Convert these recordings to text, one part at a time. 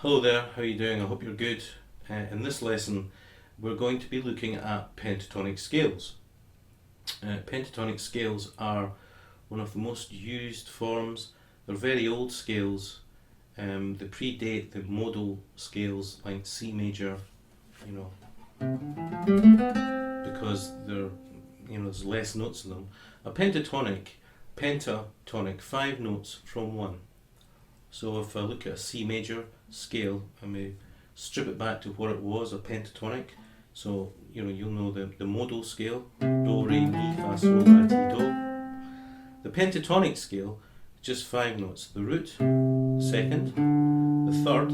Hello there, how are you doing? I hope you're good. In this lesson we're going to be looking at pentatonic scales. Pentatonic scales are one of the most used forms. They're very old scales. They predate the modal scales like C major, because there's less notes in them. A pentatonic, 5 notes from 1. So if I look at a C major scale, I may strip it back to what it was, a pentatonic. So you'll know the modal scale, do, re, mi, fa, sol, la, ti, do. The pentatonic scale, just 5 notes: the root, second, the third,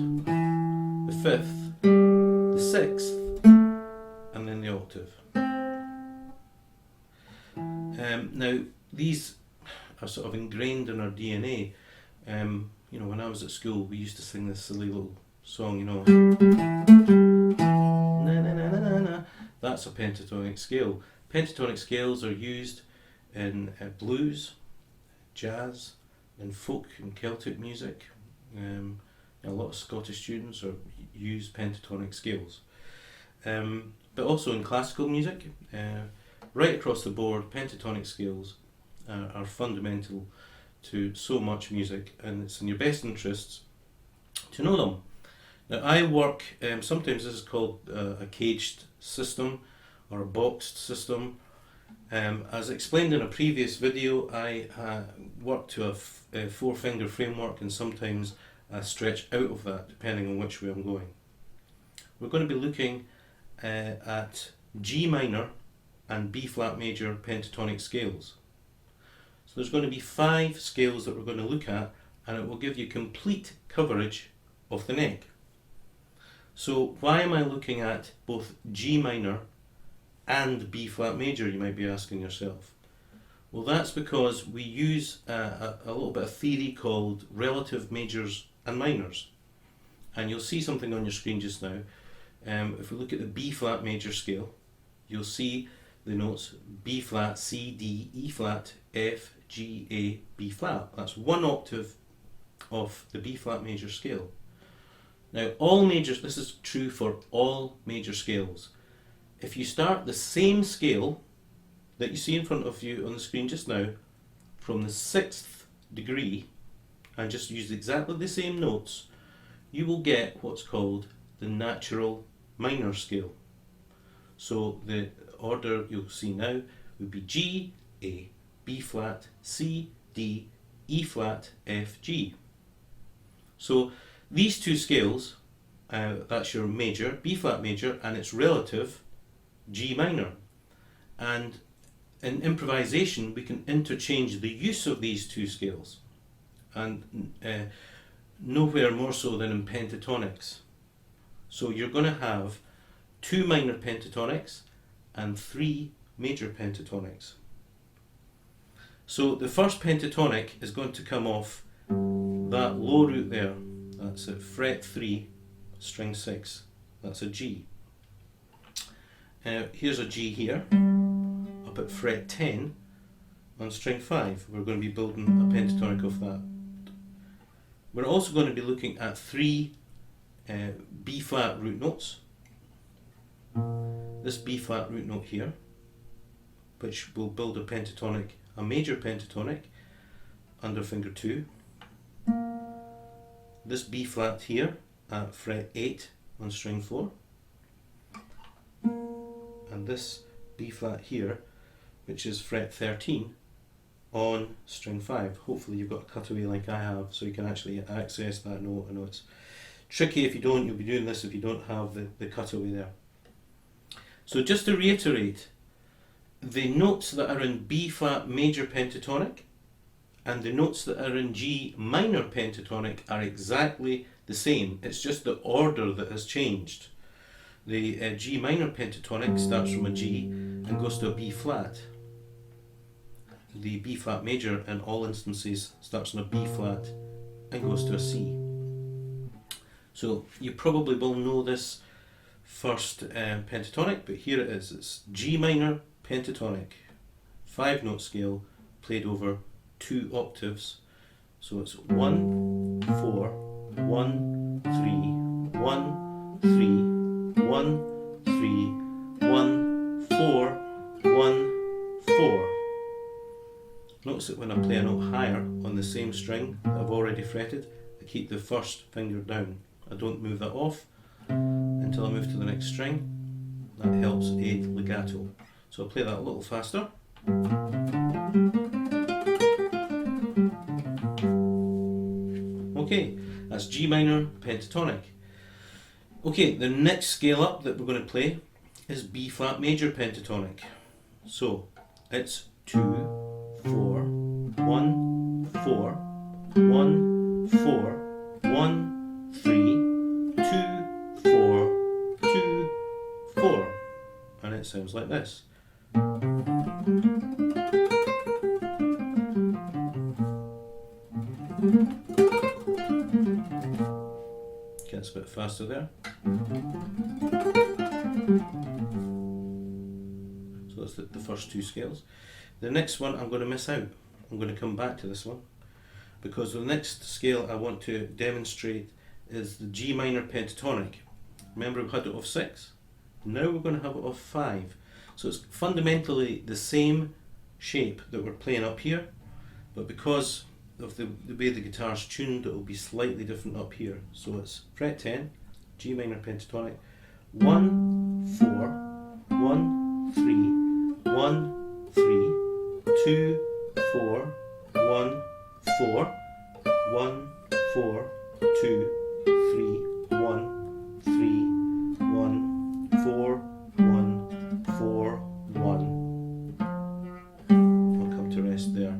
the fifth, the sixth, and then the octave. Now these are sort of ingrained in our DNA. When I was at school, we used to sing this silly little song, na na na na na na. That's a pentatonic scale. Pentatonic scales are used in blues, jazz, and folk and Celtic music. A lot of Scottish students use pentatonic scales, but also in classical music. Right across the board, pentatonic scales are fundamental to so much music, and it's in your best interests to know them. Now I work, sometimes this is called a caged system or a boxed system. As explained in a previous video, I work to a 4-finger framework, and sometimes I stretch out of that depending on which way I'm going. We're going to be looking at G minor and B flat major pentatonic scales. So there's going to be 5 scales that we're going to look at, and it will give you complete coverage of the neck. So why am I looking at both G minor and B flat major, you might be asking yourself? Well, that's because we use a little bit of theory called relative majors and minors. And you'll see something on your screen just now. If we look at the B flat major scale, you'll see the notes B flat, C, D, E flat, F, G, A, B flat. That's 1 octave of the B flat major scale. Now all majors, this is true for all major scales. If you start the same scale that you see in front of you on the screen just now, from the 6th degree, and just use exactly the same notes, you will get what's called the natural minor scale. So the order you'll see now would be G, A, B flat, C, D, E flat, F, G. So these 2 scales, that's your major, B flat major, and its relative, G minor. And in improvisation we can interchange the use of these 2 scales, and nowhere more so than in pentatonics. So you're going to have 2 minor pentatonics and 3 major pentatonics. So the first pentatonic is going to come off that low root there. That's at fret 3, string 6. That's a G. Here's a G here, up at fret 10 on string 5. We're going to be building a pentatonic off that. We're also going to be looking at 3 B flat root notes. This B flat root note here, which will build a pentatonic, a major pentatonic, under finger 2. This B flat here at fret 8 on string 4. And this B flat here, which is fret 13 on string 5. Hopefully you've got a cutaway like I have, so you can actually access that note. I know it's tricky if you don't, you'll be doing this if you don't have the cutaway there. So just to reiterate, the notes that are in B flat major pentatonic and the notes that are in G minor pentatonic are exactly the same. It's just the order that has changed. The G minor pentatonic starts from a G and goes to a B flat. The B flat major in all instances starts on a B flat and goes to a C. So you probably will know this first pentatonic, but here it is. It's G minor pentatonic, 5 note scale played over 2 octaves. So it's 1, 4, 1, 3, 1, 3, 1, 3, 1, 4, 1, 4. Notice that when I play a note higher on the same string that I've already fretted, I keep the first finger down. I don't move that off until I move to the next string. That helps aid legato. So I'll play that a little faster. Okay, that's G minor pentatonic. Okay, the next scale up that we're going to play is B flat major pentatonic. So it's 2, 4, 1, 4, 1, 4, 1, 3, 2, 4, 2, 4. And it sounds like this. Gets a bit faster there. So that's the first two scales. The next one I'm going to miss out. I'm going to come back to this one because the next scale I want to demonstrate is the G minor pentatonic. Remember we had it off 6? Now we're going to have it off 5. So it's fundamentally the same shape that we're playing up here, but because of the way the guitar's tuned, it will be slightly different up here. So it's fret 10, G minor pentatonic, 1, 4, 1, 3, 1, 3, 2, 4, 1, 4, 1, 4, 2, 3, 1, 3, 1, 4, 1, 4, 1. I'll come to rest there.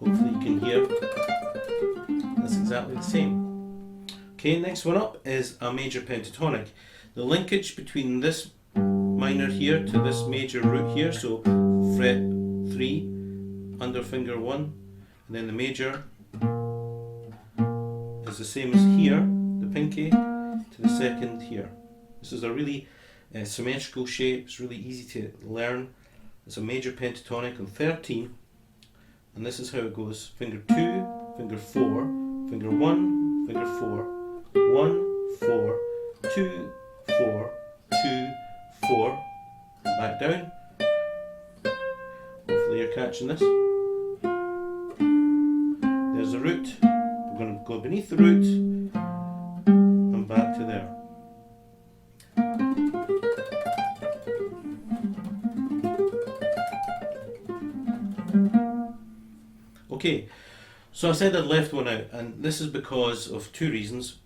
Hopefully you can hear that's exactly the same. Okay, next one up is a major pentatonic. The linkage between this minor here to this major root here, so fret 3 under finger 1, and then the major is the same as here, the pinky, to the second here. This is a really symmetrical shape, it's really easy to learn. It's a major pentatonic on 13, and this is how it goes. Finger 2, finger 4, finger 1, finger 4, 1, 4, 2, 4, 2, 4, back down. Hopefully you're catching this. There's the root. We're going to go beneath the root and back to there. Okay, so I said I'd left one out, and this is because of two reasons.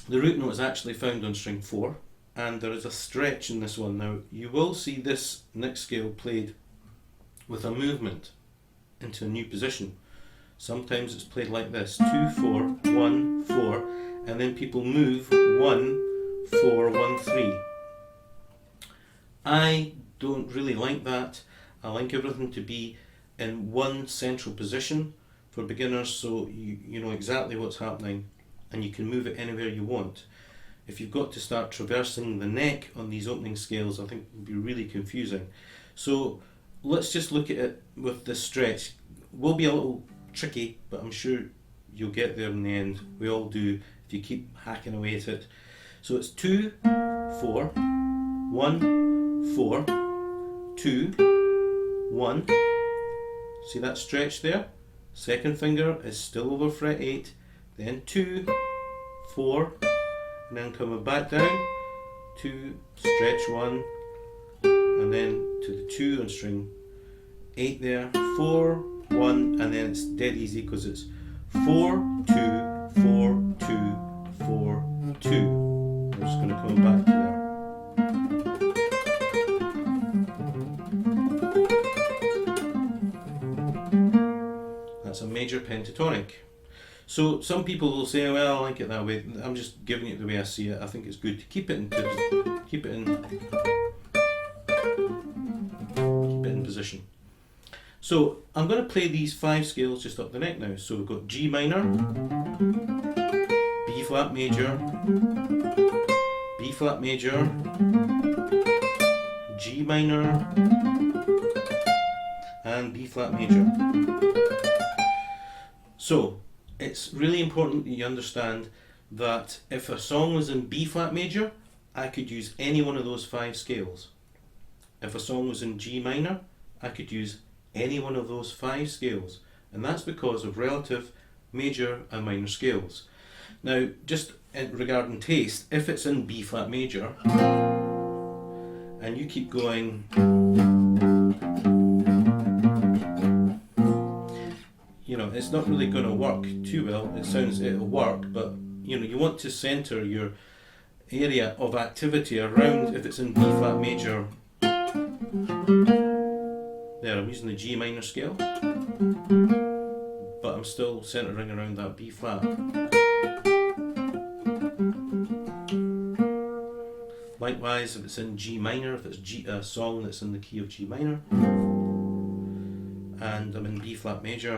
The root note is actually found on string 4, and there is a stretch in this one. Now, you will see this next scale played with a movement into a new position. Sometimes it's played like this, 2, 4, 1, 4, and then people move 1, 4, 1, 3. I don't really like that. I like everything to be in one central position for beginners, so you know exactly what's happening and you can move it anywhere you want. If you've got to start traversing the neck on these opening scales, I think it would be really confusing. So let's just look at it with this stretch. It will be a little tricky, but I'm sure you'll get there in the end. We all do if you keep hacking away at it. So it's 2, 4, 1, 4, 2, 1. See that stretch there? Second finger is still over fret 8, then 2, 4, and then coming back down, 2, stretch 1, and then to the 2 on string 8 there, 4, 1, and then it's dead easy because it's 4, 2, 4, 2, 4, 2. I'm just going to come back to there. That's a major pentatonic. So some people will say, well, I like it that way. I'm just giving it the way I see it. I think it's good to keep it in position. So I'm going to play these 5 scales just up the neck now. So we've got G minor, B flat major, B flat major, G minor, and B flat major. So it's really important that you understand that if a song was in B flat major, I could use any one of those 5 scales. If a song was in G minor, I could use any one of those 5 scales, and that's because of relative major and minor scales. Now, just regarding taste, if it's in B flat major and you keep going, you know, it's not really going to work too well. It'll work, but you know, you want to center your area of activity around, if it's in B flat major, there I'm using the G minor scale, but I'm still centering around that B flat. Likewise, if it's in G minor, if it's a song that's in the key of G minor, and I'm in B flat major,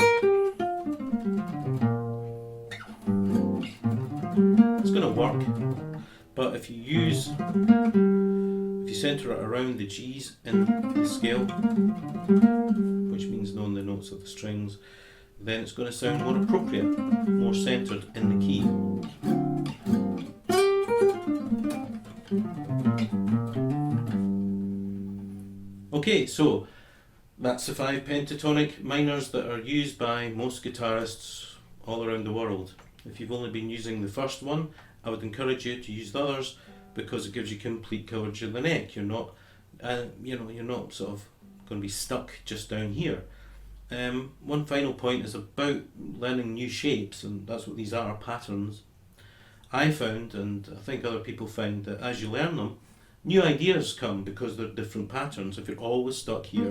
it's going to work. But if you center it around the G's in the scale, which means knowing the notes of the strings, then it's going to sound more appropriate, more centered in the key. Okay, so that's the 5 pentatonic minors that are used by most guitarists all around the world. If you've only been using the first one, I would encourage you to use the others, because it gives you complete coverage of the neck. You're not, you're not sort of going to be stuck just down here. One final point is about learning new shapes, and that's what these are, patterns. I found, and I think other people found, that as you learn them, new ideas come because they're different patterns. If you're always stuck here,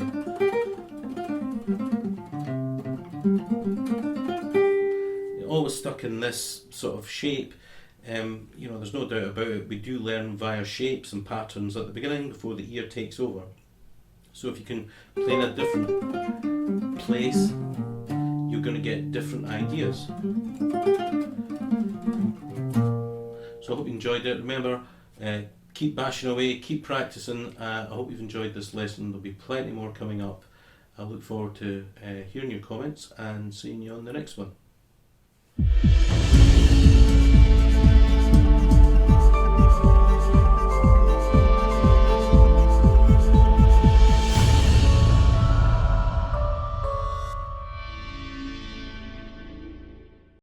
you're always stuck in this sort of shape, there's no doubt about it, we do learn via shapes and patterns at the beginning before the ear takes over. So if you can play in a different place, you're going to get different ideas. So I hope you enjoyed it. Remember, keep bashing away, keep practicing. I hope you've enjoyed this lesson. There'll be plenty more coming up. I look forward to hearing your comments and seeing you on the next one.